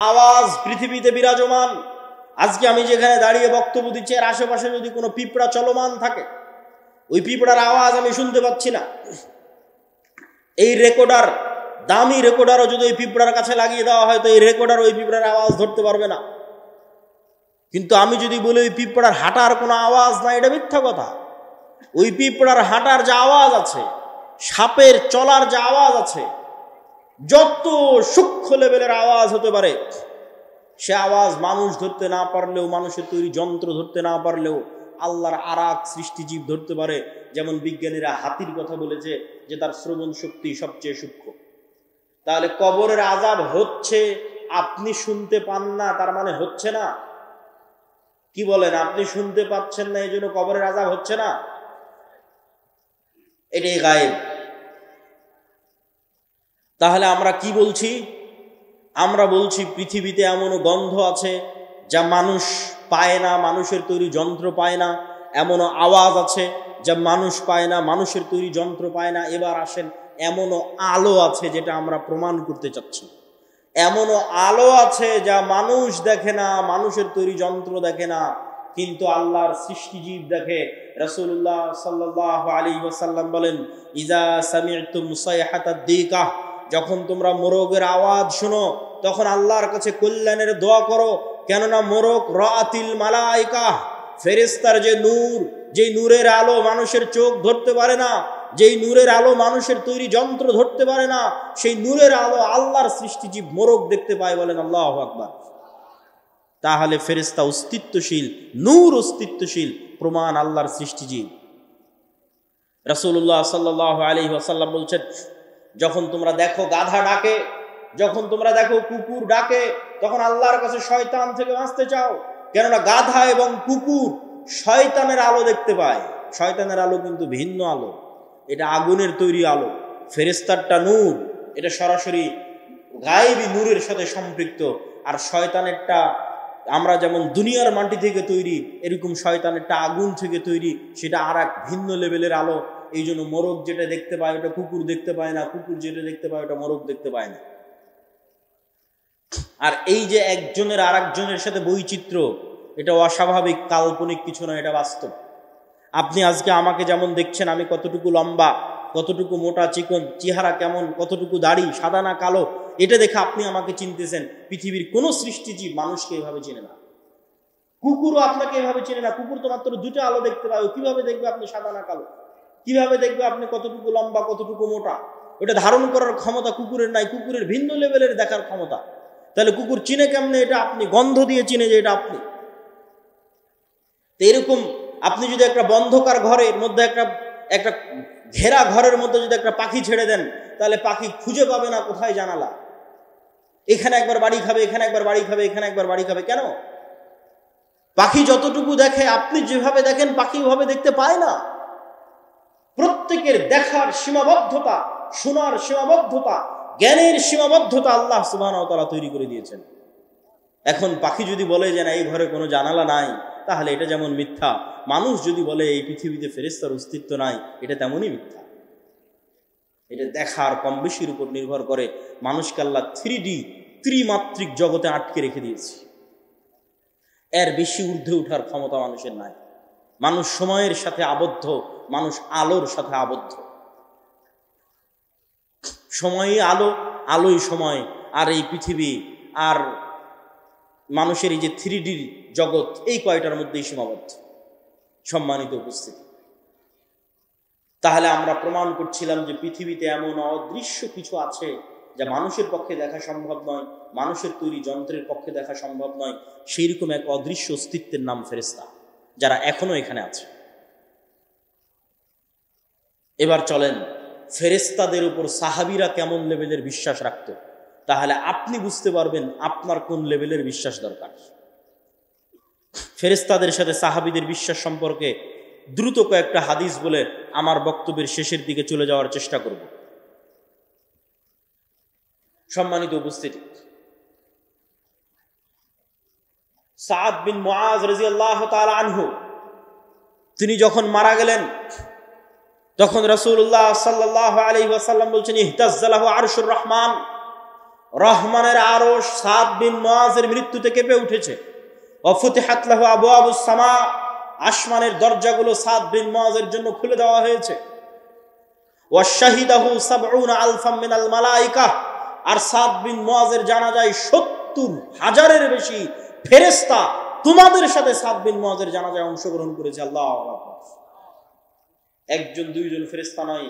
আওয়াজ পৃথিবীতে বিরাজমান। আজকে আমি যেখানে দাঁড়িয়ে বক্তব্য দিচ্ছি এর আশেপাশে যদি কোনো পিঁপড়া চলমান থাকে, ওই পিঁপড়ার আওয়াজ আমি শুনতে পাচ্ছি না। এই রেকর্ডার, দামি রেকর্ডারও যদি ওই পিঁপড়ার কাছে লাগিয়ে দেওয়া হয় তো এই রেকর্ডার ওই পিঁপড়ার আওয়াজ ধরতে পারবে না। কিন্তু আমি যদি বলি ওই পিঁপড়ার হাঁটার কোনো আওয়াজ না, এটা মিথ্যা কথা। ওই পিঁপড়ার হাঁটার যে আওয়াজ আছে, সাপের চলার যে আওয়াজ আছে, যত সূক্ষ্ম লেভেলের আওয়াজ হতে পারে, সে আওয়াজ মানুষ ধরতে না পারলেও, মানুষের তৈরি যন্ত্র ধরতে না পারলেও আল্লাহর আরাক সৃষ্টিজীব ধরতে পারে। যেমন বিজ্ঞানীরা হাতির কথা বলেছে যে তার শ্রবণ শক্তি সবচেয়ে সূক্ষ্ম। তাহলে কবরের আযাব হচ্ছে, আপনি শুনতে পান না তার মানে হচ্ছে না? কি বলেন? আপনি শুনতে পাচ্ছেন না এই জন্য কবরের আযাব হচ্ছে না? এটাই গায়েব। তাহলে আমরা কি বলছি? আমরা বলছি পৃথিবীতে এমনও গন্ধ আছে যা মানুষ পায় না, মানুষের তৈরি যন্ত্র পায় না। এমনও আওয়াজ আছে যা মানুষ পায় না, মানুষের তৈরি যন্ত্র পায় না। এবার আসেন, এমনও আলো আছে যেটা আমরা প্রমাণ করতে চাচ্ছি। এমনও আলো আছে যা মানুষ দেখে না, মানুষের তৈরি যন্ত্র দেখে না, কিন্তু আল্লাহর সৃষ্টিজীব দেখে। রাসূলুল্লাহ সাল্লাল্লাহু আলাইহি ওয়াসাল্লাম বলেন, ইজা সামি'তুম সাইহাতাদ দিকাহ, যখন তোমরা মোরগের আওয়াজ শোনো তখন আল্লাহর কাছে কল্যাণের দোয়া করো, কেননা মোরগ রাআতিল মালাইকা, ফেরেশতার যে নূর, যেই নূরের আলো মানুষের চোখ ধরতে পারে না, যেই নূরের আলো মানুষের তৈরি যন্ত্র ধরতে পারে না, সেই নূরের আলো আল্লাহর সৃষ্টিজীব মোরগ দেখতে পায়। বলেন আল্লাহু আকবার। তাহলে ফেরেশতা অস্তিত্বশীল, নূর অস্তিত্বশীল, প্রমাণ আল্লাহর সৃষ্টিজীব। রাসূলুল্লাহ সাল্লাল্লাহু আলাইহি ওয়াসাল্লাম বলছেন, যখন তোমরা দেখো গাধা ডাকে, যখন তোমরা দেখো কুকুর ডাকে, তখন আল্লাহর কাছে শয়তান থেকে বাঁচতে চাও, কেননা গাধা এবং কুকুর শয়তানের আলো দেখতে পায়। শয়তানের আলো কিন্তু ভিন্ন আলো, এটা আগুনের তৈরি আলো। ফেরেশতারটা নূর, এটা সরাসরি গায়েবী নূরের সাথে সম্পৃক্ত। আর শয়তানেরটা আমরা যেমন দুনিয়ার মাটি থেকে তৈরি, এরকম শয়তানেরটা আগুন থেকে তৈরি, সেটা আর এক ভিন্ন লেভেলের আলো। এই জন্য মোরগ যেটা দেখতে পায় ওটা কুকুর দেখতে পায় না, কুকুর যেটা দেখতে পায় ওটা মোরগ দেখতে পায় না। আর এই যে একজনের আর একজনের সাথে বৈচিত্র্য, এটা অস্বাভাবিক কাল্পনিক কিছু না, এটা বাস্তব। আপনি আজকে আমাকে যেমন দেখছেন, আমি কতটুকু লম্বা, কতটুকু মোটা চিকন, চেহারা কেমন, কতটুকু দাড়ি, সাদা না কালো, এটা দেখে আপনি আমাকে চিনতেছেন। পৃথিবীর কোনো সৃষ্টিজীব মানুষকে এভাবে চিনে না, কুকুরও আপনাকে এভাবে চিনে না। কুকুর তো মাত্র দুটো আলো দেখতে পায়, কিভাবে দেখবে আপনি সাদা না কালো? কিভাবে দেখবে আপনি কতটুকু লম্বা, কতটুকু মোটা? ওটা ধারণ করার ক্ষমতা কুকুরের নাই, কুকুরের ভিন্ন লেভেলের দেখার ক্ষমতা। তাহলে কুকুর চিনে কেমনে এটা আপনি? গন্ধ দিয়ে চিনে যে এটা আপনি। তো এরকম আপনি যদি একটা বন্ধকার ঘরের মধ্যে, একটা ঘেরা ঘরের মধ্যে যদি একটা পাখি ছেড়ে দেন, তাহলে পাখি খুঁজে পাবে না কোথায় জানালা। এখানে একবার বাড়ি খাবে, এখানে একবার বাড়ি খাবে, এখানে একবার বাড়ি খাবে। কেন? পাখি যতটুকু দেখে, আপনি যেভাবে দেখেন পাখি ওভাবে দেখতে পায় না। প্রত্যেকের দেখার সীমাবদ্ধতা, শোনার সীমাবদ্ধতা, জ্ঞানের সীমাবদ্ধতা আল্লাহ সুবহানাহু ওয়া তাআলা তৈরি করে দিয়েছেন। এখন পাখি যদি বলে যে না এই ঘরে কোনো জানালা নাই, তাহলে এটা যেমন মিথ্যা। মানুষ যদি বলে এই পৃথিবীতে ফেরেশতার অস্তিত্ব নাই, এটা তেমনই মিথ্যা। এটা দেখার কম বেশির উপর নির্ভর করে। মানুষকে আল্লাহ 3D, ত্রিমাত্রিক জগতে আটকে রেখে দিয়েছে। এর বেশি ঊর্ধ্বে ওঠার ক্ষমতা মানুষের নাই। মানুষ সময়ের সাথে আবদ্ধ, মানুষ আলোর সাথে আবদ্ধ। সময়ই আলো, আলোই সময়। আর এই পৃথিবী আর মানুষের এই যে 3D জগৎ, এই কয়টার মধ্যেই সীমাবদ্ধ। সম্মানিত উপস্থিতি, তাহলে আমরা প্রমাণ করছিলাম যে পৃথিবীতে এমন অদৃশ্য কিছু আছে যা মানুষের পক্ষে দেখা সম্ভব নয়, মানুষের তৈরি যন্ত্রের পক্ষে দেখা সম্ভব নয়। সেই রকম এক অদৃশ্য অস্তিত্বের নাম ফেরেশতা, যারা এখনো এখানে আছে। এবার চলেন, ফেরেশতাদের উপর সাহাবীরা কেমন লেভেলের বিশ্বাস রাখত, তাহলে আপনি বুঝতে পারবেন আপনার কোন লেভেলের বিশ্বাস দরকার। ফেরেশতাদের সাথে সাহাবীদের বিশ্বাস সম্পর্কে দ্রুত কয়েকটা হাদিস বলে আমার বক্তব্যের শেষের দিকে চলে যাওয়ার চেষ্টা করব। সম্মানিত উপস্থিতি, সাদ বিন মুআজ রাদিয়াল্লাহু তাআলা আনহু, তিনি যখন মারা গেলেন তখন রাসূলুল্লাহ সাল্লাল্লাহু আলাইহি ওয়াসাল্লাম বলছেন, ইহতাজ্জালাহু আরশুর রহমান, রহমানের আরশ সাদ বিন মুআযের মৃত্যুতে কেঁপে উঠেছে। ওয়াফুতিহাত লাহু আবওয়াবুস সামা, আসমানের দরজাগুলো সাদ বিন মুআযের জন্য খুলে দেওয়া হয়েছে। ওয়াশাহিদাহু ৭০ আলফাম মিনাল মালায়েকা, আর সাদ বিন মুআযের জানাজায় ৭০,০০০-এর বেশি ফেরেশতা তোমাদের সাথে সাদ বিন মুআযের জানাজায় অংশগ্রহণ করেছে। আল্লাহু আকবার। একজন দুইজন ফেরেশতা নয়,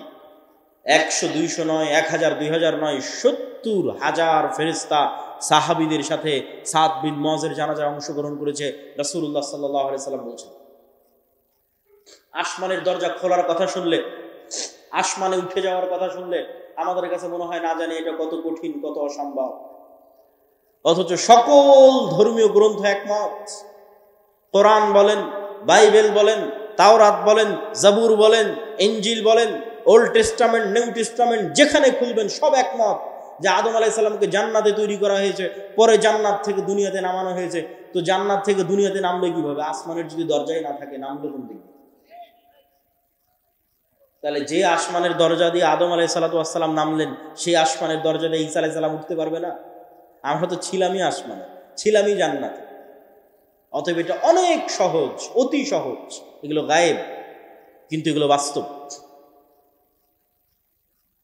১০০-২০০ নয়, ১০০০-২০০০ নয়, ৭০,০০০ ফেরেশতা সাহাবীদের সাথে সাদ বিন মুআযের জানাজায় অংশগ্রহণ করেছে। রাসূলুল্লাহ সাল্লাল্লাহু আলাইহি সাল্লাম বলেছেন, আসমানের দরজা খোলার কথা শুনলে, আসমানে উঠে যাওয়ার কথা শুনলে আমাদের কাছে মনে হয় না জানি এটা কত কঠিন, কত অসম্ভব। অথচ সকল ধর্মীয় গ্রন্থ একমত। কোরআন বলেন, বাইবেল বলেন, তাওরাত বলেন, জাবুর বলেন, ইনজিল বলেন, ওল্ড টেস্টামেন্ট, নিউ টেস্টামেন্ট, যেখানে খুলবেন সব একমত যে আদম আলাইহিস সালামকে জান্নাতে তৈরি করা হয়েছে, পরে জান্নাত থেকে দুনিয়াতে নামানো হয়েছে। তো জান্নাত থেকে দুনিয়াতে নামবে কিভাবে? আসমানের যদি দরজাই না থাকে, নামবে কোন দিকে? তাহলে যে আসমানের দরজা দিয়ে আদম আলাইহিস সালাম নামলেন, সেই আসমানের দরজা দিয়ে ঈসা আলাইহিস সালাম উঠতে পারবে না? আমরা তো ছিলামই আসমানে, ছিলামই জান্নাতে। অতএব এটা অনেক সহজ, অতি সহজ। এগুলো গায়েব, কিন্তু এগুলো বাস্তব।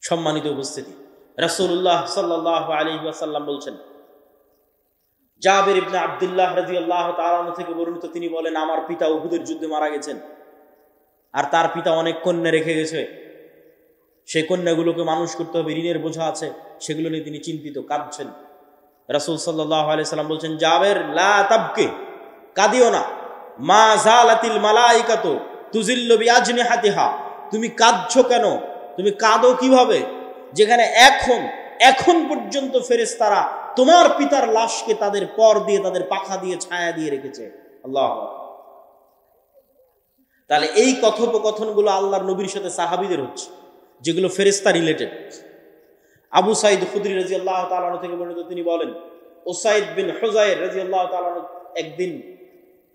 সম্মানিত উপস্থিতি, রাসূলুল্লাহ সাল্লাল্লাহু আলাইহি ওয়াসাল্লাম বলছেন, জাবির ইবনে আব্দুল্লাহ রাদিয়াল্লাহু তাআলা আনহু থেকে বর্ণিত, তিনি বলেন, আমার পিতা উহুদের যুদ্ধে মারা গেছেন, আর তার পিতা অনেক কন্যা রেখে গেছে। সেই কন্যাগুলোকে মানুষ করতে হবে, ঋণের বোঝা আছে, সেগুলো নিয়ে তিনি চিন্তিত, কাঁদছেন। রাসূল সাল্লাল্লাহু আলাইহি সাল্লাম বলছেন, জাবের লা তাবকি, কাঁদিও না, মা জালাতিল মালাইকাতু তুজিল্লু বিআজনিহাতিহা, তুমি কাঁদছো কেন? তুমি কাঁদো কিভাবে যেখানে এখন পর্যন্ত ফেরেশতারা তোমার পিতার লাশকে তাদের পর দিয়ে, তাদের পাখা দিয়ে, ছায়া দিয়ে রেখেছে। আল্লাহু আকবার। তাহলে এই কথোপকথনগুলো আল্লাহর নবীর সাথে সাহাবীদের হচ্ছে, যেগুলো ফেরেশতা রিলেটেড। আবু সাঈদ খুদরি রাদিয়াল্লাহু তাআলা আনহু থেকে বর্ণিত, তিনি বলেন, উসাইদ বিন হুযায়র রাদিয়াল্লাহু তাআলা আনহু একদিন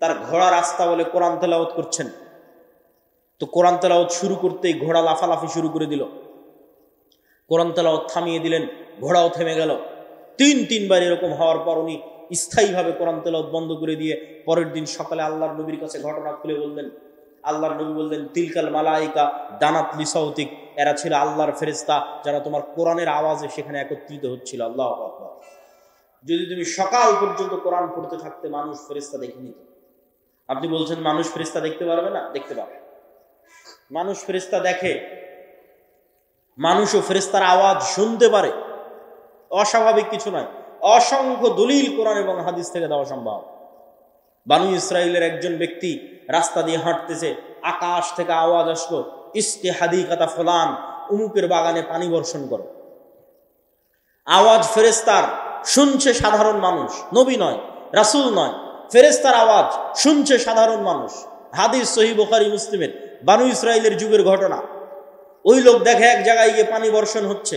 তার ঘোড়া রাস্তা বলে কোরআন তেলাওয়াত করছেন। তো কোরআন তেলাওয়াত শুরু করতেই ঘোড়া লাফালাফি শুরু করে দিল। কোরআন তেলাওয়াত থামিয়ে দিলেন, ঘোড়াও থেমে গেল। তিনবার এরকম হওয়ার পর উনি স্থায়ীভাবে কোরআন তেলাওয়াত বন্ধ করে দিয়ে পরের দিন সকালে আল্লাহর নবীর কাছে ঘটনা খুলে বললেন। আল্লাহর নবী বললেন, তিলকাল মালাইকা দানাত লিসাউতিক, এরা ছিল আল্লাহর ফেরেশতা যারা তোমার কোরআনের আওয়াজে সেখানে একত্রিত হচ্ছিল। আল্লাহু আকবার। যদি তুমি সকাল পর্যন্ত কোরআন পড়তে থাকতে, মানুষ ফেরেশতা দেখে নিত। আপনি বলছেন মানুষ ফেরেশতা দেখতে পারবে না? দেখতে পাবে। মানুষ ফেরেশতা দেখে, মানুষও ফেরেশতার আওয়াজ শুনতে পারে, অস্বাভাবিক কিছু নয়। অসংখ্য দলিল কোরআন এবং হাদিস থেকে দেওয়া সম্ভব। বানু ইসরাইলের একজন ব্যক্তি রাস্তা দিয়ে হাঁটতেছে, আকাশ থেকে আওয়াজ আসলো, ইস্তি হাদিকাতা ফুলান, উমুকের বাগানে পানি বর্ষণ করো। আওয়াজ ফেরেশতার, শুনছে সাধারণ মানুষ, নবী নয়, রাসূল নয়, ফেরেশতার আওয়াজ শুনছে সাধারণ মানুষ। হাদিস সহিহ বুখারী মুসলিমের, বানু ইসরাইলের যুগের ঘটনা। ওই লোক দেখে এক জায়গায় গিয়ে পানি বর্ষণ হচ্ছে।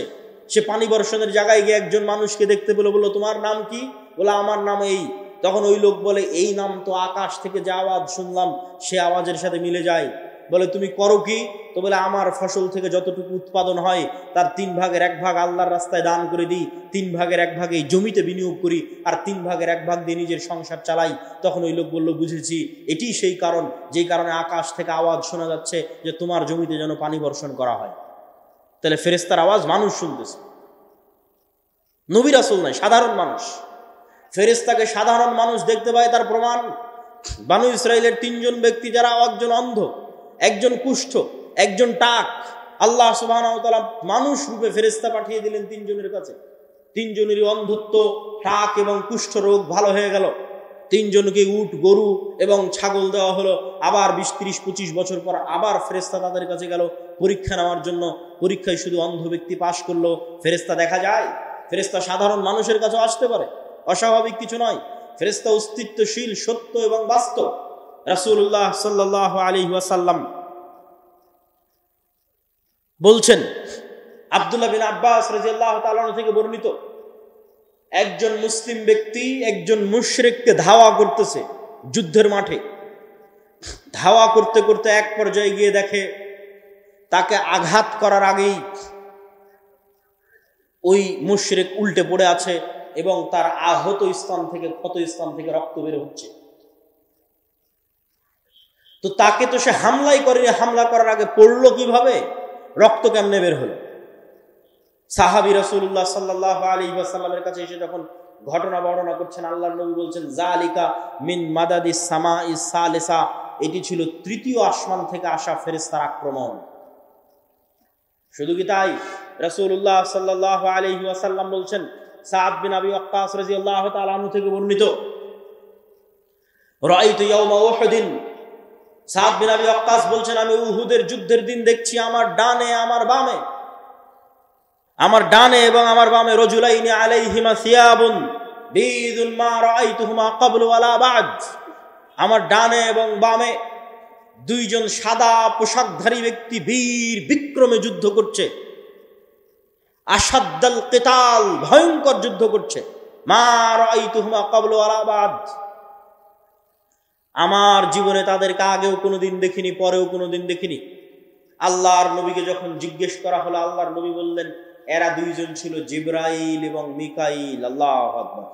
সে পানি বর্ষণের জায়গায় গিয়ে একজন মানুষকে দেখতে পেল, বলল, তোমার নাম কি? বলে, আমার নাম এই। তখন ওই লোক বলে, এই নাম তো আকাশ থেকে যে আওয়াজ শুনলাম সে আওয়াজের সাথে মিলে যায়। বলে, তুমি করো কি? তো বলে, আমার ফসল থেকে যতটুকু উৎপাদন হয় তার 3 ভাগের 1 ভাগ আল্লাহর রাস্তায় দান করে দিই, 3 ভাগের 1 ভাগ এই জমিতে বিনিয়োগ করি, আর 3 ভাগের 1 ভাগ দিয়ে নিজের সংসার চালাই। তখন ওই লোক বলল, বুঝেছি, এটি সেই কারণ যেই কারণে আকাশ থেকে আওয়াজ শোনা যাচ্ছে যে তোমার জমিতে যেন পানি বর্ষণ করা হয়। তাহলে ফেরেশতার আওয়াজ মানুষ শুনতেছে, নবী রাসূল নাই, সাধারণ মানুষ। ফেরেশতাকে সাধারণ মানুষ দেখতে পায়, তার প্রমাণ বানু ইসরাইলের 3 জন ব্যক্তি, যারা একজন অন্ধ, একজন কুষ্ঠ, একজন টাক, আল্লাহ সুবহানাহু ওয়া তাআলা মানুষ রূপে ফেরেশতা পাঠিয়ে দিলেন 3 জনের কাছে। 3 জনেরই অন্ধত্ব, টাক এবং কুষ্ঠ রোগ ভালো হয়ে গেল। 3 জনকে উট, গরু এবং ছাগল দেওয়া হলো। আবার 20, 30, 25 বছর পর আবার ফেরেশতা তাদের কাছে গেল পরীক্ষা নেওয়ার জন্য। পরীক্ষায় শুধু অন্ধ ব্যক্তি পাশ করলো। ফেরেশতা দেখা যায়, ফেরেশতা সাধারণ মানুষের কাছে আসতে পারে, অস্বাভাবিক কিছু নয়। ফেরেশতা অস্তিত্বশীল, সত্য এবং বাস্তব। রাসূলুল্লাহ সাল্লাল্লাহু আলাইহি ওয়াসাল্লাম বলছেন, আব্দুল্লাহ বিন আব্বাস রাদিয়াল্লাহু তাআলা আনহু থেকে বর্ণিত, একজন মুসলিম ব্যক্তি একজন মুশরিককে ধাওয়া করতেছে যুদ্ধের মাঠে। ধাওয়া করতে করতে এক পর্যায়ে গিয়ে দেখে তাকে আঘাত করার আগেই ওই মুশরিক উল্টে পড়ে আছে এবং তার আহত স্থান থেকে, ক্ষত স্থান থেকে রক্ত বের হচ্ছে। তো তাকে তো সে হামলাই করেনি, হামলা করার আগে পড়লো কিভাবে, রক্ত কেমনে বের হলো? সাহাবী রাসূলুল্লাহ সাল্লাল্লাহু আলাইহি ওয়াসাল্লামের কাছে এসে যখন ঘটনা বর্ণনা করছেন, আল্লাহর নবী বলছেন জালিকা মিন মাদাদিস সামাইস সালিসা, এটি ছিল তৃতীয় আসমান থেকে আসা ফেরেশতার আক্রমণ। শুধু কি তাই, রাসূলুল্লাহ সাল্লাল্লাহু আলাইহি ওয়াসাল্লাম বলছেন, সাদ বিন আবি ওয়াক্কাস রাদিয়াল্লাহু তাআলা আনহু থেকে বর্ণিত, রাআইতু ইয়াওমা উহুদিন, সাদ বিন আবি ওয়াক্কাস বলছেন, আমি উহুদের যুদ্ধের দিন দেখছি আমার ডানে আমার বামে, আমার ডানে এবং আমার বামে রাজুলাইনি আলাইহিমা সিয়াবুন বিদুন মা রাআইতুহুমা ক্বাবলু ওয়ালা বা'দ, আমার ডানে এবং বামে দুইজন সাদা পোশাকধারী ব্যক্তি বীর বিক্রমে যুদ্ধ করছে, আশাদ্দাল কিতাল, ভয়ঙ্কর যুদ্ধ করছে, মা রাআইতুহুমা ক্বাবলু ওয়ালা বা'দ, আমার জীবনে তাদেরকে আগেও কোনোদিন দেখিনি, পরেও কোনোদিন দেখিনি। আল্লাহর নবীকে যখন জিজ্ঞেস করা হলো, আল্লাহর নবী বললেন এরা দুইজন ছিল জিবরাইল এবং মিকাইল। আল্লাহু আকবার।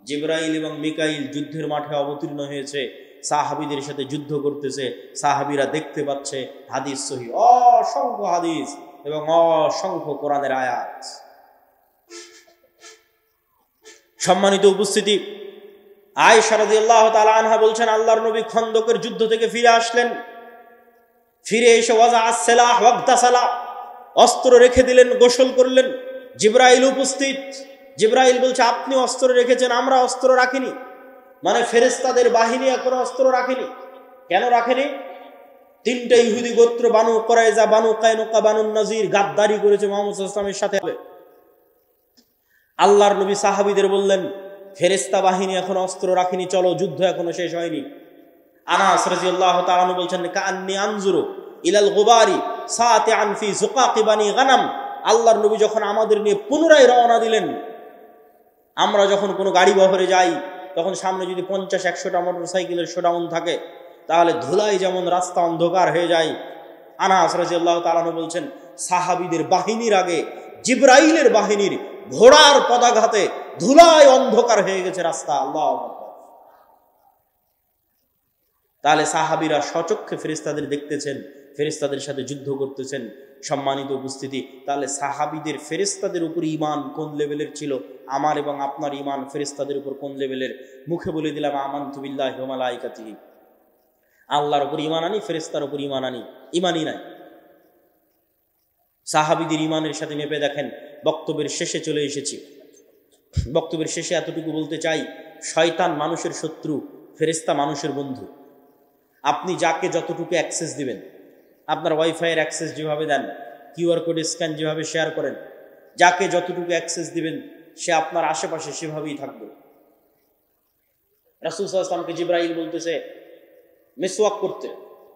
জিবরাইল এবং মিকাইল যুদ্ধের মাঠে অবতীর্ণ হয়েছে, সাহাবীদের সাথে যুদ্ধ করতেছে, সাহাবীরা দেখতে পাচ্ছে। হাদিস সহিহ, অসংখ্য হাদিস এবং অসংখ্য কোরআনের আয়াত। সম্মানিত উপস্থিতি, আয়েশা রাদিয়াল্লাহু তাআলা আনহা বলছেন, আল্লাহর নবী খন্দকের যুদ্ধ থেকে ফিরে আসলেন, ফিরে এসে ওয়াজা আসসালাহ ওয়াগতাসালা, অস্ত্র রেখে দিলেন, গোসল করলেন। জিবরাইল উপস্থিত। জিবরাইল বলছে, আপনি অস্ত্র রেখেছেন, আমরা অস্ত্র রাখিনি। মানে ফেরেশতাদের বাহিনী এখনো অস্ত্র রাখেনি। কেন রাখেনি? তিনটা ইহুদি গোত্র, বানু কুরাইজা, বানু কায়নুকা, বানু নাজির গাদ্দারি করেছে মুহাম্মদ সাল্লাল্লাহু আলাইহি ওয়াসাল্লামের সাথে। আল্লাহর নবী সাহাবীদের বললেন, ফেরেশতা বাহিনী এখনো অস্ত্র রাখেনি, চলো, যুদ্ধ এখনো শেষ হয়নি। আনাস রাদিয়াল্লাহু তাআলা আনহু বলছেন, কাআন্নী আনজুরু ইলাল গুবারি সাতিআন ফি যুকাকি বানি গানাম, আল্লাহর নবী যখন আমাদের নিয়ে পুনরায় রওনা দিলেন, আমরা যখন কোনো গাড়ি বহরে যাই, তখন সামনে যদি 50-100টা মোটরসাইকেলের শোডাউন থাকে, তাহলে ধুলায় যেমন রাস্তা অন্ধকার হয়ে যায়। আনাস রাদিয়াল্লাহু তাআলা আনহু বলছেন, সাহাবীদের বাহিনীর আগে জিবরাইলের বাহিনীর ঘোড়ার পদাঘাতে ধুলায় অন্ধকার হয়ে গেছে রাস্তা। আল্লাহু আকবার। তাহলে সাহাবীরা স্বচক্ষে ফেরেশতাদের দেখতেছেন, ফেরেশতাদের সাথে যুদ্ধ করতেছেন। সম্মানিত উপস্থিতি, তাহলে সাহাবীদের ফেরেশতাদের উপর ঈমান কোন লেভেলের ছিল, আমার এবং আপনার ঈমান ফেরেশতাদের উপর কোন লেভেলের? মুখে বলে দিলাম আমানতু বিল্লাহি ওয়া মালাইকাতিহি, আল্লাহর উপর ঈমান আনি, ফেরেশতার উপর ঈমান আনি, ঈমানই নাই। সাহাবীদের ঈমানের সাথে মেপে দেখেন। বক্তব্যের শেষে চলে এসেছি। বক্তব্যের শেষে এতটুকু বলতে চাই, শয়তান মানুষের শত্রু, ফেরেশতা মানুষের বন্ধু। আপনি যাকে যতটুকু অ্যাক্সেস দিবেন, আপনার ওয়াইফাইয়ের অ্যাক্সেস যেভাবে দেন, কিউআর কোড স্ক্যান যেভাবে শেয়ার করেন, যাকে যতটুকু অ্যাক্সেস দিবেন সে আপনার আশেপাশে সেভাবেই থাকবে। রাসূল সাল্লাল্লাহু আলাইহি ওয়াসাল্লামকে জিবরাইল বলতেছে মেসওয়াক করতে,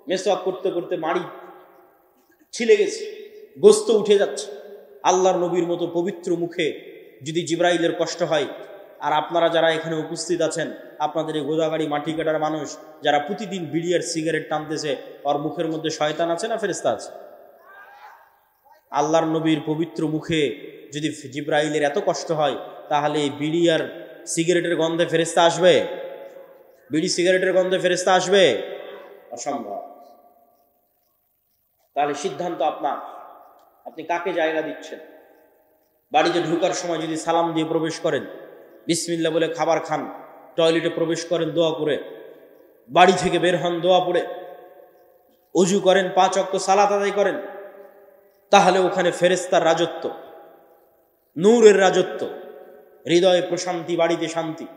মেসওয়াক করতে করতে মাড়ি ছিলে গেছে, গোস্ত উঠে যাচ্ছে। আল্লাহর নবীর মতো পবিত্র মুখে যদি জিবরাইলের কষ্ট হয়, আর আপনারা যারা এখানে উপস্থিত আছেন, আপনাদের এই গোদাগাড়ি মাটি কাটার মানুষ যারা প্রতিদিন বিড়ি আর সিগারেট টানতেছে, ওর মুখের মধ্যে শয়তান আছে না ফেরেশতা আছে? আল্লাহর নবীর পবিত্র মুখে যদি জিবরাইলের এত কষ্ট হয়, তাহলে বিড়ি আর সিগারেটের গন্ধে ফেরেশতা আসবে? বিড়ি সিগারেটের গন্ধে ফেরেশতা আসবে? অসম্ভব। তাহলে সিদ্ধান্ত আপনার, আপনি কাকে জায়গা দিচ্ছেন। বাড়িতে ঢোকার সময় যদি সালাম দিয়ে প্রবেশ করেন, বিসমিল্লাহ বলে খাবার খান, টয়লেটে প্রবেশ করেন দোয়া করে, বাড়ি থেকে বের হন দোয়া পড়ে, ওযু করেন, 5 ওয়াক্ত সালাত আদায় করেন, তাহলে ওখানে ফেরেশতার রাজত্ব, নূরের রাজত্ব, হৃদয়ে প্রশান্তি, বাড়িতে শান্তি।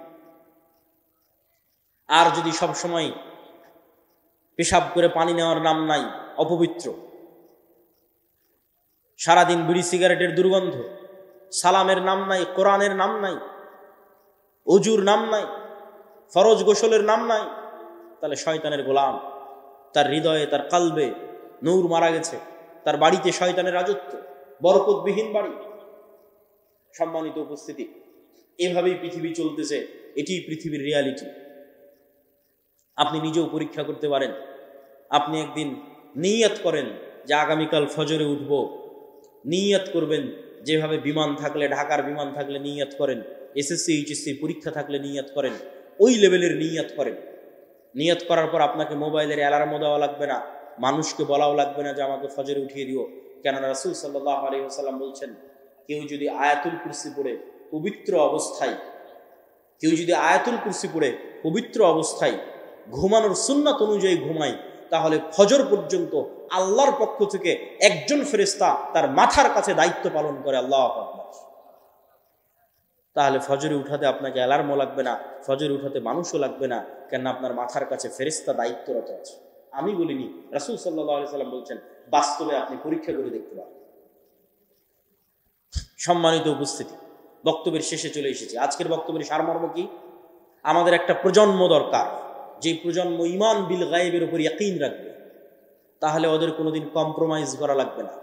আর যদি সব সময় পেশাব করে পানি নেওয়ার নাম নাই, অপবিত্র, সারাদিন বিড়ি সিগারেটের দুর্গন্ধ, সালামের নাম নাই, কোরআনের নাম নাই, ওযুর নাম নাই, ফরজ গোসলের নাম নাই, তাহলে শয়তানের গোলাম। তার হৃদয়ে, তার কালবে নূর মারা গেছে, তার বাড়িতে শয়তানের রাজত্ব, বরকতবিহীন বাড়ি। সম্মানিত উপস্থিতি, এভাবেই পৃথিবী চলতেছে, এটি পৃথিবীর রিয়ালিটি। আপনি নিজেও পরীক্ষা করতে পারেন। আপনি একদিন নিয়ত করেন যে আগামীকাল ফজরে উঠব, নিয়ত করবেন যেভাবে বিমান থাকলে, ঢাকার বিমান থাকলে নিয়ত করেন, এসএসসি এইচএসসি পরীক্ষা থাকলে নিয়ত করেন, ওই লেভেলের নিয়ত করেন। নিয়ত করার পর আপনাকে মোবাইলের অ্যালার্মও দেওয়া লাগবে না, মানুষকে বলাও লাগবে না যে আমাকে ফজরে উঠিয়ে দিও। কেননা রাসূল সাল্লাল্লাহু আলাইহি ওয়াসাল্লাম বলছেন, কেউ যদি আয়াতুল কুরসি পড়ে পবিত্র অবস্থায় ঘুমানোর সুন্নাত অনুযায়ী ঘুমায়, তাহলে ফজর পর্যন্ত আল্লাহর পক্ষ থেকে একজন ফেরেশতা তার মাথার কাছে দায়িত্ব পালন করে। আল্লাহু আকবার। তাহলে ফজরে উঠাতে আপনাকে অ্যালার্মও লাগবে না, ফজরে উঠাতে মানুষও লাগবে না, কেন আপনার মাথার কাছে ফেরেশতা দায়িত্বরত আছে। আমি বলিনি, রাসূল সাল্লাল্লাহু আলাইহি ওয়াসাল্লাম বলছেন, বাস্তবে আপনি পরীক্ষা করে দেখতে পারেন। সম্মানিত উপস্থিতি, বক্তব্যের শেষে চলে এসেছি। আজকের বক্তব্যের সারমর্ম কি? আমাদের একটা প্রজন্ম দরকার, যে প্রজন্ম ঈমান বিল গায়বের উপর ইয়াকিন রাখবে, তাহলে ওদের কোনোদিন কম্প্রোমাইজ করা লাগবে না।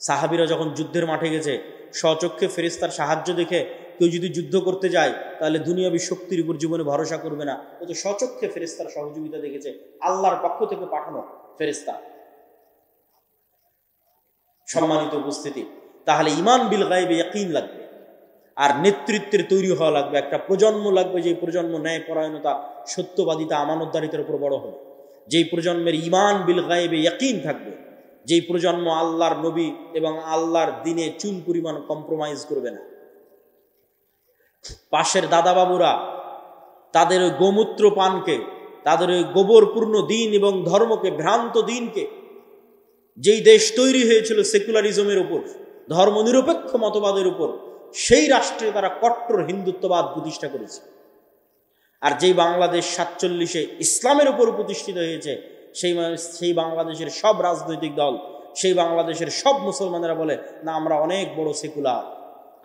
সাহাবীরা যখন যুদ্ধের মাঠে গেছে, স্বচক্ষে ফেরেশতার সাহায্য দেখে কেউ যদি যুদ্ধ করতে যায়, তাহলে দুনিয়াবী শক্তির উপর জীবনে ভরসা করবে না। ও তো স্বচক্ষে ফেরেশতার সহযোগিতা দেখেছে, আল্লাহর পক্ষ থেকে পাঠানো ফেরেশতা। সম্মানিত উপস্থিতি, তাহলে ঈমান বিল গায়বে ইয়াকিন লাগবে, আর নেতৃত্বের তৈরি হওয়া লাগবে। একটা প্রজন্ম লাগবে, যে প্রজন্ম ন্যায়পরায়ণতা, সত্যবাদিতা, আমানতদারিতার উপর বড় হবে, যেই প্রজন্মের ঈমান বিল গায়বে ইয়াকিন থাকবে, যেই প্রজন্ম আল্লাহর নবী এবং আল্লাহর দ্বীনে চুল পরিমাণ কম্প্রোমাইজ করবে না। পাশের দাদাবাবুরা তাদের ওই গোমূত্র পানকে, তাদের ওই গোবরপূর্ণ দিন এবং ধর্মকে, ভ্রান্ত দিনকে, যেই দেশ তৈরি হয়েছিল সেকুলারিজমের উপর, ধর্মনিরপেক্ষ মতবাদের উপর, সেই রাষ্ট্রে তারা কট্টর হিন্দুত্ববাদ প্রতিষ্ঠা করেছে। আর যেই বাংলাদেশ 47-এ ইসলামের উপর প্রতিষ্ঠিত হয়েছে, সেই বাংলাদেশের সব রাজনৈতিক দল, সেই বাংলাদেশের সব মুসলমানেরা বলে, না আমরা অনেক বড় সেকুলার,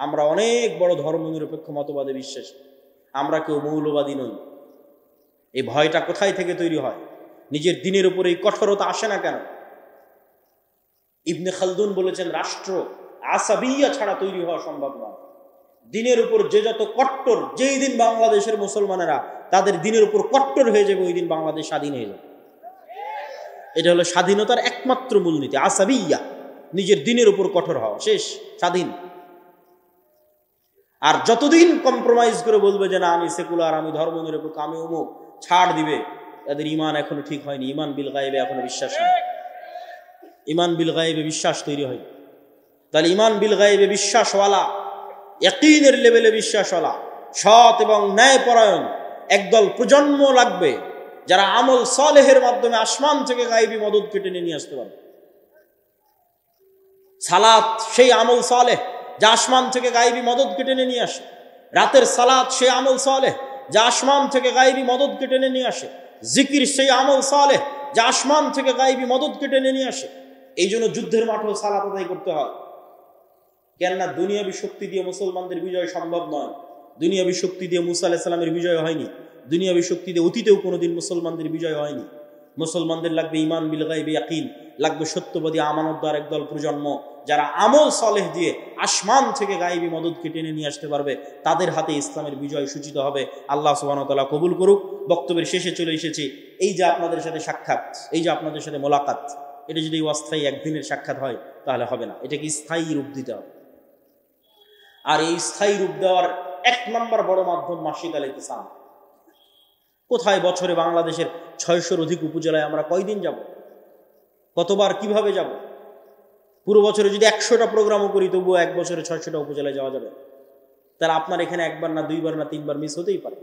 আমরা অনেক বড় ধর্মনিরপেক্ষ মতবাদে বিশ্বাসী, আমরা কেউ মৌলবাদী নই। এই ভয়টা কোথায় থেকে তৈরি হয়? নিজের দিনের উপরে এই কঠোরতা আসে না কেন? ইবনে খালদুন বলেছেন, রাষ্ট্র আসাবিয়া ছাড়া তৈরি হওয়া সম্ভব নয়। দিনের উপর যে যত কট্টর, যেই দিন বাংলাদেশের মুসলমানেরা তাদের দিনের উপর কট্টর হয়ে যাবে, ওই দিন বাংলাদেশ স্বাধীন হয়ে যাবে। এটা হলো স্বাধীনতার একমাত্র মূলনীতি, আসাবিয়া, নিজের দিনের উপর কঠোর হওয়া, শেষ, স্বাধীন। আর যতদিন কম্প্রোমাইজ করে বলবে যে না আমি সেকুলার, আমি ধর্মনিরপেক্ষ, আমি অমুক, ছাড় দিবে, তাদের ঈমান এখনো ঠিক হয়নি, ঈমান বিল গায়বে এখনো বিশ্বাস নেই, ঈমান বিল গায়বে বিশ্বাস তৈরি হয়নি। তাহলে ঈমান বিল গায়বে বিশ্বাসওয়ালা, ইয়াকিনের লেভেলে বিশ্বাসওয়ালা, সৎ এবং ন্যায়পরায়ণ একদল প্রজন্ম লাগবে, যারা আমল সালেহের মাধ্যমে আসমান থেকে গায়বী মদদ কেটে নিয়ে আসতে পারবে। সালাত সেই আমল সালেহ যা আসমান থেকে গায়বী মদদ কেটে নিয়ে আসে। রাতের সালাত সেই আমল সালেহ যা আসমান থেকে গায়বী মদদ কেটে নিয়ে আসে। জিকির সেই আমল সালেহ যা আসমান থেকে গায়বী মদদ কেটে নিয়ে আসে। এই জন্য যুদ্ধের মাঠেও সালাত আদায় করতে হয়। কেননা দুনিয়াবী শক্তি দিয়ে মুসলমানদের বিজয় সম্ভব নয়। দুনিয়াবী শক্তি দিয়ে মুসা আলাইহিস সালামের বিজয় হয়নি, দুনিয়াবী শক্তি দিয়ে অতীতেও কোনোদিন মুসলমানদের বিজয় হয়নি। মুসলমানদের লাগবে ঈমান বিল গায়বি ইয়াকিন, লাগবে সত্যবাদী আমানতদার একদল প্রজন্ম, যারা আমল সালেহ দিয়ে আসমান থেকে গায়বী মদদকে টেনে নিয়ে আসতে পারবে। তাদের হাতে ইসলামের বিজয় সূচিত হবে। আল্লাহ সুবহানাহু ওয়া তাআলা কবুল করুক। বক্তব্যের শেষে চলে এসেছি। এই যে আপনাদের সাথে সাক্ষাৎ, এই যে আপনাদের সাথে মোলাকাত, এটা যদি অস্থায়ী একদিনের সাক্ষাৎ হয় তাহলে হবে না, এটাকে স্থায়ী রূপ দিতে হবে। আর এই স্থায়ী রূপ দেওয়ার এক নম্বর বড় মাধ্যম মাসিক আল ইতিসাম। কোথায় বছরে বাংলাদেশের 600-র অধিক উপজেলায় আমরা কয়দিন যাব, কতবার, কিভাবে যাব? পুরো বছরে যদি 100টা প্রোগ্রামও করি তবুও এক বছরে 600টা উপজেলায় যাওয়া যাবে। তাহলে আপনার এখানে একবার না দুইবার না তিনবার মিস হতেই পারে।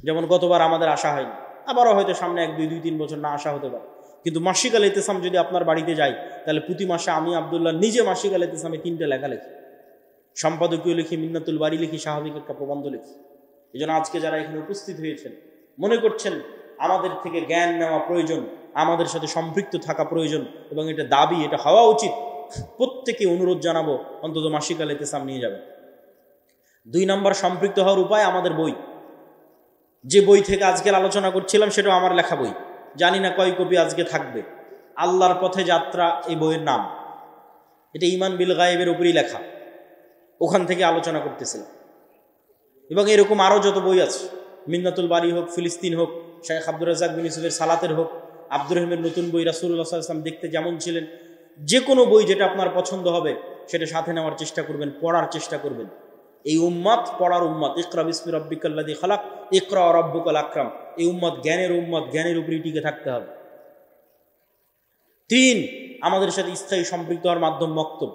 যেমন গতবার আমাদের আসা হয়নি, আবারও হয়তো সামনে 1-2-3 বছর না আসা হতে পারে। কিন্তু মাসিক আল ইতিসাম যদি আপনার বাড়িতে যাই, তাহলে প্রতি মাসে আমি আব্দুল্লাহ নিজে মাসিক আল ইতিসামে 3টে লেখা লিখি, সম্পাদকীয় লিখি, মিন্নাতুল বাড়ি লিখি, স্বাভাবিক একটা প্রবন্ধ লিখি। এই জন্য আজকে যারা এখানে উপস্থিত হয়েছেন, মনে করছেন আমাদের থেকে জ্ঞান নেওয়া প্রয়োজন, আমাদের সাথে সম্পৃক্ত থাকা প্রয়োজন এবং এটা দাবি, এটা হওয়া উচিত, প্রত্যেকে অনুরোধ জানাবো অন্তত মাসিক আল ইতিসাম নিয়ে যাবেন। 2 নম্বর সম্পৃক্ত হওয়ার উপায় আমাদের বই। যে বই থেকে আজকের আলোচনা করছিলাম সেটাও আমার লেখা বই, জানি না কয় কপি আজকে থাকবে। আল্লাহর পথে যাত্রা এই বইয়ের নাম। এটা ঈমান বিল গায়বের উপরই লেখা, ওখান থেকে আলোচনা করতেছিলাম। এবং এরকম আরও যত বই আছে, মিন্নাতুল বাড়ি হোক, ফিলিস্তিন হোক, শেখ আব্দুর রাজ্জাক বিন ইউসুফের সালাতের হোক, আব্দুর রহিমের নতুন বই রাসূলুল্লাহ সাল্লাল্লাহু আলাইহি ওয়াসাল্লাম দেখতে যেমন ছিলেন, যে কোনো বই যেটা আপনার পছন্দ হবে সেটা সাথে নেওয়ার চেষ্টা করবেন, পড়ার চেষ্টা করবেন। এই উম্মত পড়ার উম্মত। ইকরা বিসমি রাব্বিকাল্লাযী খালাক, ইকরা ওয়া রাব্বুকাল আকরাম। এই উম্মত জ্ঞানের উম্মত, জ্ঞানের উপরেই টিকে থাকতে হবে। 3, আমাদের সাথে স্থায়ী সম্পৃক্ত হওয়ার মাধ্যম মক্তব।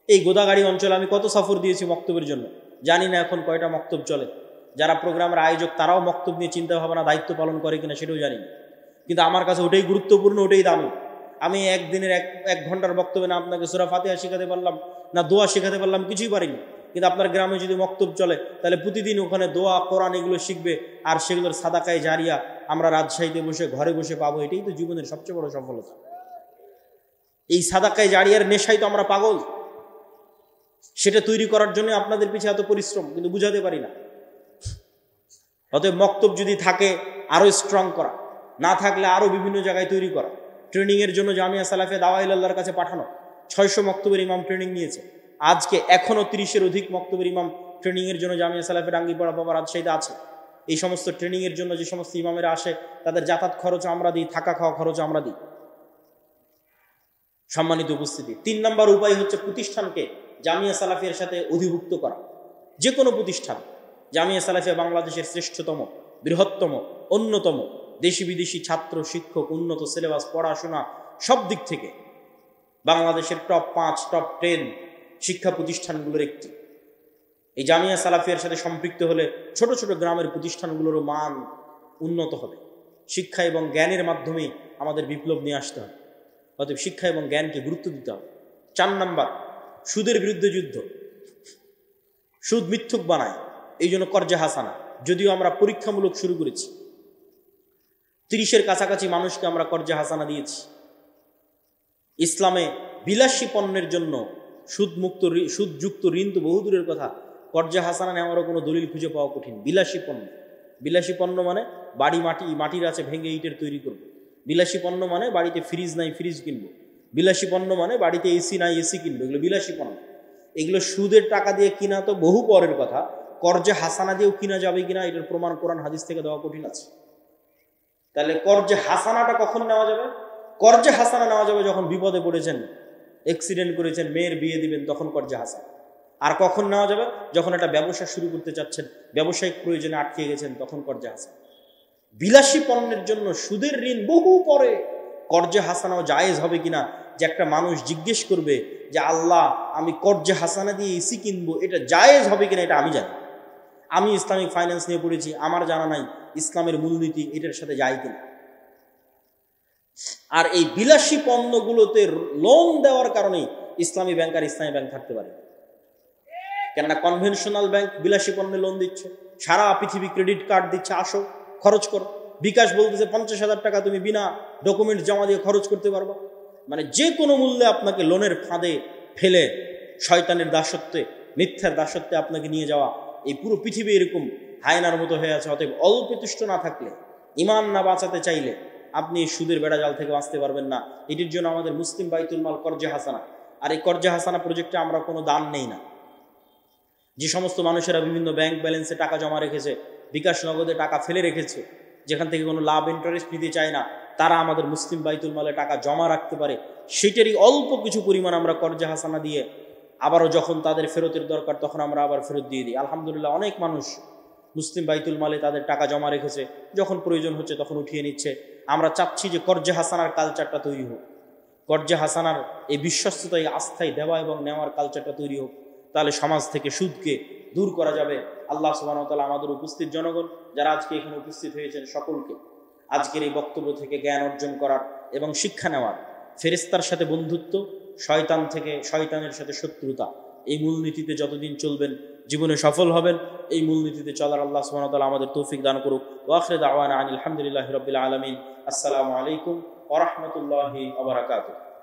এই গোদাগাড়ি অঞ্চলে আমি কত সফর দিয়েছি মক্তবের জন্য, জানি না এখন কয়টা মক্তব চলে। যারা প্রোগ্রামের আয়োজক তারাও মক্তব নিয়ে চিন্তা ভাবনা দায়িত্ব পালন করে কিনা সেটাও জানি না, কিন্তু আমার কাছে ওটাই গুরুত্বপূর্ণ, ওটাই দামি। আমি একদিনের এক ঘন্টার বক্তব্যে না আপনাকে সূরা ফাতিহা শেখাতে পারলাম, না দোয়া শেখাতে পারলাম, কিছুই পারিনি। কিন্তু আপনার গ্রামে যদি মক্তব চলে তাহলে প্রতিদিন ওখানে দোয়া কোরআন এগুলো শিখবে, আর সেগুলোর সাদাকায়ে জারিয়া আমরা রাজশাহীতে বসে ঘরে বসে পাবো। এটাই তো জীবনের সবচেয়ে বড় সফলতা। এই সাদাকায়ে জারিয়ার নেশাই তো আমরা পাগল। সেটা তৈরি করার জন্য আপনাদের পিছিয়ে এত পরিশ্রম, কিন্তু বুঝাতে পারি না। অতএব মক্তব যদি থাকে আরো স্ট্রং করা, না থাকলে আরো বিভিন্ন জায়গায় তৈরি করা। ট্রেনিং এর জন্য জামিয়া সালাফিয়া দাওয়া ইলাল্লাহর কাছে পাঠানো। 600 মক্তবের ইমাম ট্রেনিং নিয়েছে। আজকে এখনো 30-এর অধিক মক্তবের ইমাম ট্রেনিং এর জন্য জামিয়া সালাফিয়া ডাঙ্গিপাড়া বাবা রাজশাহীতে আছে। এই সমস্ত ট্রেনিং এর জন্য যে সমস্ত ইমামেরা আসে তাদের যাতায়াত খরচ আমরা দিই, থাকা খাওয়া খরচ আমরা দিই। সম্মানিত উপস্থিতি, 3 নম্বর উপায় হচ্ছে প্রতিষ্ঠানকে জামিয়া সালাফিয়ার সাথে অধিভুক্ত করা। যে কোনো প্রতিষ্ঠান, জামিয়া সালাফিয়া বাংলাদেশের শ্রেষ্ঠতম, বৃহত্তম, অন্যতম, দেশি বিদেশি ছাত্র শিক্ষক, উন্নত সিলেবাস, পড়াশোনা সব দিক থেকে বাংলাদেশের টপ 5, টপ 10 শিক্ষা প্রতিষ্ঠানগুলোর একটি। এই জামিয়া সালাফিয়ার সাথে সম্পৃক্ত হলে ছোট ছোট গ্রামের প্রতিষ্ঠানগুলোরও মান উন্নত হবে। শিক্ষা এবং জ্ঞানের মাধ্যমেই আমাদের বিপ্লব নিয়ে আসতে হবে। অতএব শিক্ষা এবং জ্ঞানকে গুরুত্ব দিতে হবে। 4 নম্বর, সুদের বিরুদ্ধে যুদ্ধ। সুদ মিথ্যুক বানায়, এই জন্য কর্জে হাসানা। যদিও আমরা পরীক্ষামূলক শুরু করেছি, 30-এর কাছাকাছি মানুষকে আমরা কর্জে হাসানা দিয়েছি। ইসলামে বিলাসী পণ্যের জন্য সুদযুক্ত ঋণ তো বহু দূরের কথা, কর্জে হাসানা নেওয়ারও কোনো দলিল খুঁজে পাওয়া কঠিন। বিলাসী পণ্য মানে বাড়ি মাটির আছে ভেঙে ইটের তৈরি করবো। বিলাসী পণ্য মানে বাড়িতে ফ্রিজ নাই, ফ্রিজ কিনবো। বিলাসী পণ্য মানে বাড়িতে এসি নাই, এসি কিনবো। এগুলো বিলাসী পণ্য। এগুলো সুদের টাকা দিয়ে কিনা তো বহু পরের কথা, কর্জে হাসানা দিয়েও কিনা যাবে কিনা এটার প্রমাণ কোরআন হাদিস থেকে দেওয়া কঠিন আছে। তাহলে কর্জে হাসানাটা কখন নেওয়া যাবে? কর্জে হাসানা নেওয়া যাবে যখন বিপদে পড়েছেন, অ্যাক্সিডেন্ট করেছেন, মেয়ের বিয়ে দিবেন, তখন কর্জে হাসানা। আর কখন নেওয়া যাবে? যখন একটা ব্যবসা শুরু করতে চাচ্ছেন, ব্যবসায়িক প্রয়োজনে আটকে গেছেন, তখন কর্জে হাসানা। বিলাসী পণ্যের জন্য সুদের ঋণ বহু পরে কর্জে হাসানাও জায়েজ হবে কিনা, যে একটা মানুষ জিজ্ঞেস করবে যে আল্লাহ আমি কর্জে হাসানা দিয়ে এসি কিনবো, এটা জায়েজ হবে কিনা এটা আমি জানি। আমি ইসলামিক ফাইন্যান্স নিয়ে পড়েছি, আমার জানা নাই ইসলামের মূলনীতি এটার সাথে যায় কিনা। আর এই বিলাসী পণ্যগুলোতে লোন দেওয়ার কারণেই ইসলামী ব্যাংক আর ইসলামী ব্যাংক থাকতে পারে। কেননা কনভেনশনাল ব্যাংক বিলাসী পণ্যে লোন দিচ্ছে, সারা পৃথিবী ক্রেডিট কার্ড দিচ্ছে, আসো খরচ করো। বিকাশ বলতেছে 50,000 টাকা তুমি বিনা ডকুমেন্ট জমা দিয়ে খরচ করতে পারবা। মানে যে কোনো মূল্যে আপনাকে লোনের ফাঁদে ফেলে শয়তানের দাসত্বে, মিথ্যার দাসত্বে আপনাকে নিয়ে যাওয়া। এই পুরো পৃথিবী এরকম হায়নার মতো হয়ে আছে। অতএব অল্প তুষ্ট না থাকলে, ইমান না বাঁচাতে চাইলে আপনি সুদের বেড়াজাল থেকে বাঁচতে পারবেন না। এটির জন্য আমাদের মুসলিম বাইতুল মাল কর্জে হাসানা। আর এই কর্জে হাসানা প্রজেক্টে আমরা কোনো দান নেই না। যে সমস্ত মানুষেরা বিভিন্ন ব্যাংক ব্যালেন্সে টাকা জমা রেখেছে, বিকাশ নগদে টাকা ফেলে রেখেছে, যেখান থেকে কোনো লাভ ইন্টারেস্ট নিতে চায় না, তারা আমাদের মুসলিম বাইতুল মালে টাকা জমা রাখতে পারে। সেটারই অল্প কিছু পরিমাণ আমরা কর্জে হাসানা দিয়ে আবারও যখন তাদের ফেরতের দরকার তখন আমরা আবার ফেরত দিয়ে দিই। আলহামদুলিল্লাহ, অনেক মানুষ মুসলিম বাইতুল মালে তাদের টাকা জমা রেখেছে, যখন প্রয়োজন হচ্ছে তখন উঠিয়ে নিচ্ছে। আমরা চাচ্ছি যে কর্জে হাসানার কালচারটা তৈরি হোক, কর্জে হাসানার এই বিশ্বস্ততায় আস্থায় দেওয়া এবং নেওয়ার কালচারটা তৈরি হোক। তাহলে সমাজ থেকে সুদকে দূর করা যাবে। আল্লাহ সুবহানাহু ওয়া তাআলা আমাদের উপস্থিত জনগণ যারা আজকে এখানে উপস্থিত হয়েছেন সকলকে আজকের এই বক্তব্য থেকে জ্ঞান অর্জন করার এবং শিক্ষা নেওয়ার, ফেরেশতার সাথে বন্ধুত্ব, শয়তানের সাথে শত্রুতা, এই মূলনীতিতে যতদিন চলবেন জীবনে সফল হবেন। এই মূলনীতিতে চলার আল্লাহ সুবহানাহু ওয়া তাআলা আমাদের তৌফিক দান করুক। ওয়া আখিরু দাওয়ানা আনিল হামদুলিল্লাহি রাব্বিল আলামিন। আসসালামু আলাইকুম ওয়া রাহমাতুল্লাহি ওয়া বারাকাতুহু।